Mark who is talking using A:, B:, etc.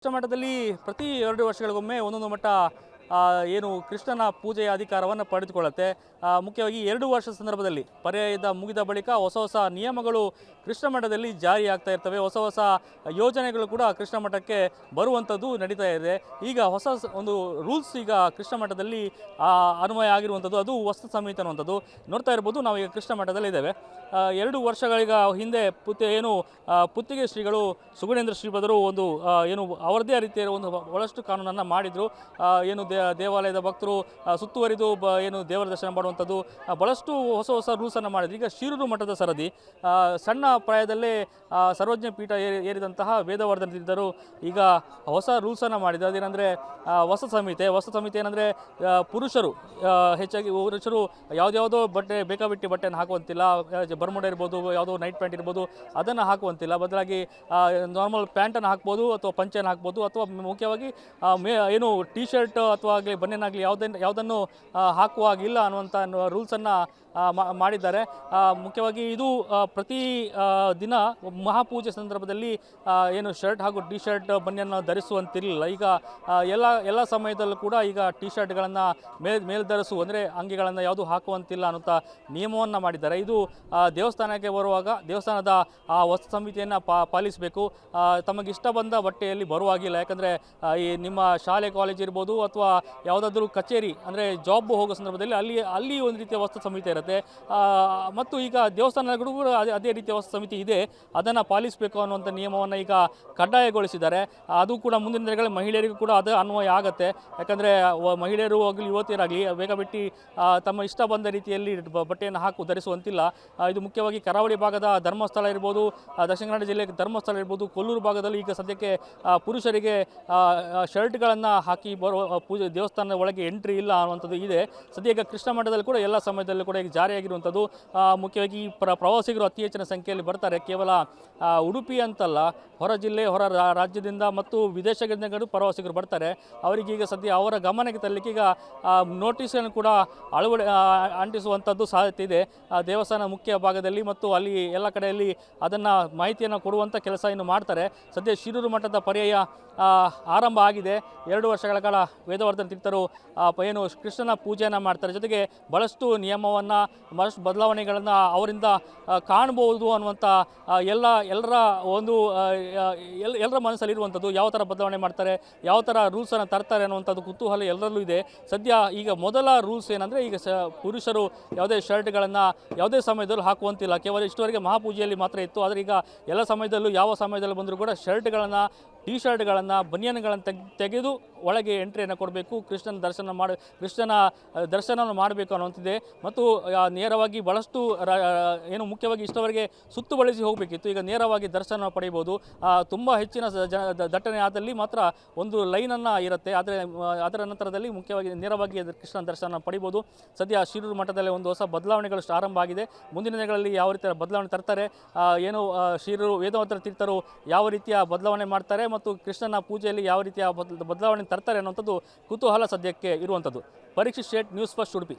A: ಕೃಷ್ಣ ಮಠದಲ್ಲಿ ಪ್ರತಿ 2 ವರ್ಷಗಳಿಗೊಮ್ಮೆ ಒಂದೊಂದು ಮಠ ಏನು ಕೃಷ್ಣನ ಪೂಜೆಯ ಅಧಿಕಾರವನ್ನು ಪಡೆದುಕೊಳ್ಳುತ್ತೆ. ಮುಖ್ಯವಾಗಿ 2 ವರ್ಷದ ಸಂದರ್ಭದಲ್ಲಿ ಪರ್ಯಾಯದ ಮುಗಿದ ಬಳಿಕ ಹೊಸ ನಿಯಮಗಳು ಕೃಷ್ಣ ಮಠದಲ್ಲಿ ಜಾರಿಯಾಗ್ತಾ ಇರ್ತವೆ. ಹೊಸ ಯೋಜನೆಗಳು ಕೂಡ ಕೃಷ್ಣ ಮಠಕ್ಕೆ ಬರುವಂಥದ್ದು ನಡೀತಾ ಇದೆ. ಈಗ ಒಂದು ರೂಲ್ಸ್ ಈಗ ಕೃಷ್ಣ ಮಠದಲ್ಲಿ ಅನ್ವಯ ಆಗಿರುವಂಥದ್ದು, ಅದು ವಸ್ತು ಸಂಹಿತೆ ಅನ್ನುವಂಥದ್ದು. ನೋಡ್ತಾ ಇರ್ಬೋದು, ನಾವು ಈಗ ಕೃಷ್ಣ ಮಠದಲ್ಲಿ ಇದ್ದೇವೆ. 2 ವರ್ಷಗಳಿಗ ಹಿಂದೆ ಪುತ್ತಿಗೆ ಶ್ರೀಗಳು ಸುಗುಣೇಂದ್ರ ಶ್ರೀಪಾದರು ಒಂದು ಏನು ಅವರದೇ ರೀತಿಯ ಒಂದು ಬಹಳಷ್ಟು ಕಾನೂನನ್ನು ಮಾಡಿದರು. ಏನು ದೇವಾಲಯದ ಭಕ್ತರು ಸುತ್ತುವರಿದು ಏನು ದೇವರ ದರ್ಶನ ಮಾಡುವಂಥದ್ದು, ಬಹಳಷ್ಟು ಹೊಸ ರೂಲ್ಸನ್ನು ಮಾಡಿದ್ರು. ಈಗ ಶಿರೂರು ಮಠದ ಸರದಿ ಸಣ್ಣ ಪ್ರಾಯದಲ್ಲೇ ಸರ್ವಜ್ಞ ಪೀಠ ಏರಿದಂತಹ ವೇದವರ್ಧನ ತೀರ್ಥರು ಈಗ ಹೊಸ ರೂಲ್ಸನ್ನು ಮಾಡಿದ್ರು. ಅದೇನೆಂದರೆ ವಸ್ತ್ರ ಸಂಹಿತೆ ಏನಂದರೆ ಪುರುಷರು ಹೆಚ್ಚಾಗಿ ಯಾವುದ್ಯಾವುದೋ ಬಟ್ಟೆ ಬೇಕಾಬಿಟ್ಟಿ ಬಟ್ಟೆಯನ್ನು ಹಾಕುವಂತಿಲ್ಲ. ಬರ್ಮುಡ ಇರ್ಬೋದು, ಯಾವುದೋ ನೈಟ್ ಪ್ಯಾಂಟ್ ಇರ್ಬೋದು, ಅದನ್ನು ಹಾಕುವಂತಿಲ್ಲ. ಬದಲಾಗಿ ನಾರ್ಮಲ್ ಪ್ಯಾಂಟನ್ನು ಹಾಕ್ಬೋದು ಅಥವಾ ಪಂಚೆಯನ್ನು ಹಾಕ್ಬೋದು, ಅಥವಾ ಮುಖ್ಯವಾಗಿ ಏನು ಟಿ ಶರ್ಟ್ ಅಥವಾ ಆಗಲಿ ಬನ್ನೇನಾಗಲಿ ಯಾವುದನ್ನು ಹಾಕುವಾಗಿಲ್ಲ ಅನ್ನುವಂಥ ರೂಲ್ಸನ್ನು ಮಾಡಿದ್ದಾರೆ. ಮುಖ್ಯವಾಗಿ ಇದು ಪ್ರತಿ ದಿನ ಮಹಾಪೂಜೆ ಸಂದರ್ಭದಲ್ಲಿ ಏನು ಶರ್ಟ್ ಹಾಗೂ ಟಿ ಶರ್ಟ್ ಬನ್ನಿಯನ್ನು ಧರಿಸುವಂತಿರಲಿಲ್ಲ. ಈಗ ಎಲ್ಲ ಸಮಯದಲ್ಲೂ ಕೂಡ ಈಗ ಟಿ ಶರ್ಟ್ಗಳನ್ನು ಮೇಲ್ಧರಿಸು ಅಂದರೆ ಅಂಗಿಗಳನ್ನು ಯಾವುದು ಹಾಕುವಂತಿಲ್ಲ ಅನ್ನುವಂಥ ನಿಯಮವನ್ನು ಮಾಡಿದ್ದಾರೆ. ಇದು ದೇವಸ್ಥಾನಕ್ಕೆ ಬರುವಾಗ ದೇವಸ್ಥಾನದ ವಸ್ತು ಸಂಹಿತೆಯನ್ನು ಪಾಲಿಸಬೇಕು. ತಮಗಿಷ್ಟ ಬಂದ ಬಟ್ಟೆಯಲ್ಲಿ ಬರುವಾಗಿಲ್ಲ. ಯಾಕಂದರೆ ಈ ನಿಮ್ಮ ಶಾಲೆ ಕಾಲೇಜ್ ಇರ್ಬೋದು ಅಥವಾ ಯಾವುದಾದ್ರೂ ಕಚೇರಿ ಅಂದರೆ ಜಾಬ್ ಹೋಗೋ ಸಂದರ್ಭದಲ್ಲಿ ಅಲ್ಲಿ ಒಂದು ರೀತಿಯ ವಸ್ತು ಸಂಹಿತೆ ಇರುತ್ತೆ. ಮತ್ತು ಈಗ ದೇವಸ್ಥಾನಗಳು ಕೂಡ ಅದೇ ರೀತಿಯ ವಸ್ತು ಸಮಿತಿ ಇದೆ, ಅದನ್ನು ಪಾಲಿಸಬೇಕು ಅನ್ನುವಂಥ ನಿಯಮವನ್ನು ಈಗ ಕಡ್ಡಾಯಗೊಳಿಸಿದ್ದಾರೆ. ಅದು ಕೂಡ ಮುಂದಿನ ದಿನಗಳಲ್ಲಿ ಮಹಿಳೆಯರಿಗೂ ಕೂಡ ಅದು ಅನ್ವಯ ಆಗುತ್ತೆ. ಯಾಕಂದರೆ ಮಹಿಳೆಯರು ಆಗಲಿ ಯುವತಿಯರಾಗಲಿ ಬೇಕಾಬಿಟ್ಟು ತಮ್ಮ ಇಷ್ಟ ಬಂದ ರೀತಿಯಲ್ಲಿ ಬಟ್ಟೆಯನ್ನು ಧರಿಸುವಂತಿಲ್ಲ. ಇದು ಮುಖ್ಯವಾಗಿ ಕರಾವಳಿ ಭಾಗದ ಧರ್ಮಸ್ಥಳ ಇರ್ಬೋದು, ದಕ್ಷಿಣ ಕನ್ನಡ ಜಿಲ್ಲೆಯ ಧರ್ಮಸ್ಥಳ ಇರ್ಬೋದು, ಕೊಲ್ಲೂರು ಭಾಗದಲ್ಲಿ ಈಗ ಸದ್ಯಕ್ಕೆ ಪುರುಷರಿಗೆ ಶರ್ಟ್ಗಳನ್ನು ಹಾಕಿ ಪೂಜೆ ದೇವಸ್ಥಾನದ ಒಳಗೆ ಎಂಟ್ರಿ ಇಲ್ಲ ಅನ್ನುವಂಥದ್ದು ಇದೆ. ಸದ್ಯ ಈಗ ಕೃಷ್ಣ ಮಠದಲ್ಲಿ ಕೂಡ ಎಲ್ಲ ಸಮಯದಲ್ಲೂ ಕೂಡ ಈಗ ಜಾರಿಯಾಗಿರುವಂಥದ್ದು. ಮುಖ್ಯವಾಗಿ ಪ್ರವಾಸಿಗರು ಅತಿ ಹೆಚ್ಚಿನ ಸಂಖ್ಯೆಯಲ್ಲಿ ಬರ್ತಾರೆ. ಕೇವಲ ಉಡುಪಿ ಅಂತಲ್ಲ, ಹೊರ ಜಿಲ್ಲೆ ಹೊರ ರಾಜ್ಯದಿಂದ ಮತ್ತು ವಿದೇಶಗಳಿಂದ ಪ್ರವಾಸಿಗರು ಬರ್ತಾರೆ. ಅವರಿಗೀಗ ಸದ್ಯ ಅವರ ಗಮನಕ್ಕೆ ತರಲಿಕ್ಕೆ ಈಗ ನೋಟಿಸನ್ನು ಕೂಡ ಅಂಟಿಸುವಂಥದ್ದು ಸಾಧ್ಯತೆ ಇದೆ ದೇವಸ್ಥಾನ ಮುಖ್ಯ ಭಾಗದಲ್ಲಿ ಮತ್ತು ಅಲ್ಲಿ ಎಲ್ಲ ಕಡೆಯಲ್ಲಿ ಅದನ್ನು ಮಾಹಿತಿಯನ್ನು ಕೊಡುವಂಥ ಕೆಲಸ ಇನ್ನು ಮಾಡ್ತಾರೆ. ಸದ್ಯ ಶಿರೂರು ಮಠದ ಪರ್ಯಾಯ ಆರಂಭ ಆಗಿದೆ. 2 ವರ್ಷಗಳ ಕಾಲ ವೇದವರ್ಧನ ತೀರ್ಥರು ಏನು ಕೃಷ್ಣನ ಪೂಜೆಯನ್ನು ಮಾಡ್ತಾರೆ. ಜೊತೆಗೆ ಭಾಳಷ್ಟು ನಿಯಮವನ್ನು ಭಾಳಷ್ಟು ಬದಲಾವಣೆಗಳನ್ನು ಅವರಿಂದ ಕಾಣ್ಬೋದು ಅನ್ನುವಂಥ ಎಲ್ಲರ ಮನಸ್ಸಲ್ಲಿರುವಂಥದ್ದು. ಯಾವ ಥರ ಬದಲಾವಣೆ ಮಾಡ್ತಾರೆ, ಯಾವ ಥರ ರೂಲ್ಸನ್ನು ತರ್ತಾರೆ ಅನ್ನುವಂಥದ್ದು ಕುತೂಹಲ ಎಲ್ಲರಲ್ಲೂ ಇದೆ. ಸದ್ಯ ಈಗ ಮೊದಲ ರೂಲ್ಸ್ ಏನಂದರೆ ಈಗ ಪುರುಷರು ಯಾವುದೇ ಶರ್ಟ್ಗಳನ್ನು ಯಾವುದೇ ಸಮಯದಲ್ಲೂ ಹಾಕುವಂತಿಲ್ಲ. ಕೇವಲ ಇಷ್ಟವರೆಗೆ ಮಹಾಪೂಜೆಯಲ್ಲಿ ಮಾತ್ರ ಇತ್ತು. ಆದರೆ ಈಗ ಎಲ್ಲ ಸಮಯದಲ್ಲೂ ಯಾವ ಸಮಯದಲ್ಲಿ ಬಂದರೂ ಕೂಡ ಶರ್ಟ್ಗಳನ್ನು, ಟಿ ಶರ್ಟ್ಗಳನ್ನು, ಬನಿಯನ್ಗಳನ್ನು ತೆಗೆದು ಒಳಗೆ ಎಂಟ್ರಿಯನ್ನು ಕೊಡಬೇಕು. ಕೃಷ್ಣನ ದರ್ಶನವನ್ನು ಮಾಡಬೇಕು ಅನ್ನುವಂತಿದೆ. ಮತ್ತು ನೇರವಾಗಿ ಭಾಳಷ್ಟು ಏನು ಮುಖ್ಯವಾಗಿ ಇಷ್ಟವರೆಗೆ ಸುತ್ತು ಬಳಸಿ ಹೋಗಬೇಕಿತ್ತು. ಈಗ ನೇರವಾಗಿ ದರ್ಶನ ಪಡೆಯಬಹುದು. ತುಂಬ ಹೆಚ್ಚಿನ ದಟ್ಟಣೆ ಆದಲ್ಲಿ ಮಾತ್ರ ಒಂದು ಲೈನನ್ನು ಇರುತ್ತೆ. ಆದರೆ ಅದರ ನಂತರದಲ್ಲಿ ಮುಖ್ಯವಾಗಿ ನೇರವಾಗಿ ಕೃಷ್ಣನ ದರ್ಶನ ಪಡಿಬೋದು. ಸದ್ಯ ಶಿರೂರು ಮಠದಲ್ಲಿ ಒಂದು ಹೊಸ ಬದಲಾವಣೆಗಳು ಆರಂಭ ಆಗಿದೆ. ಮುಂದಿನ ದಿನಗಳಲ್ಲಿ ಯಾವ ರೀತಿಯ ಬದಲಾವಣೆ ತರ್ತಾರೆ, ಏನು ಶಿರೂರು ವೇದವರ್ಧನ ತೀರ್ಥರು ಯಾವ ರೀತಿಯ ಬದಲಾವಣೆ ಮಾಡ್ತಾರೆ ಮತ್ತು ಕೃಷ್ಣನ ಪೂಜೆಯಲ್ಲಿ ಯಾವ ರೀತಿಯ ಬದಲಾವಣೆ ತರ್ತಾರೆ ಅನ್ನುವಂಥದ್ದು ಕುತೂಹಲ ಸದ್ಯಕ್ಕೆ ಇರುವಂಥದ್ದು. ಪರೀಕ್ಷಿತ್ ಶೇಟ್, ನ್ಯೂಸ್ ಫಸ್ಟ್, ಉಡುಪಿ.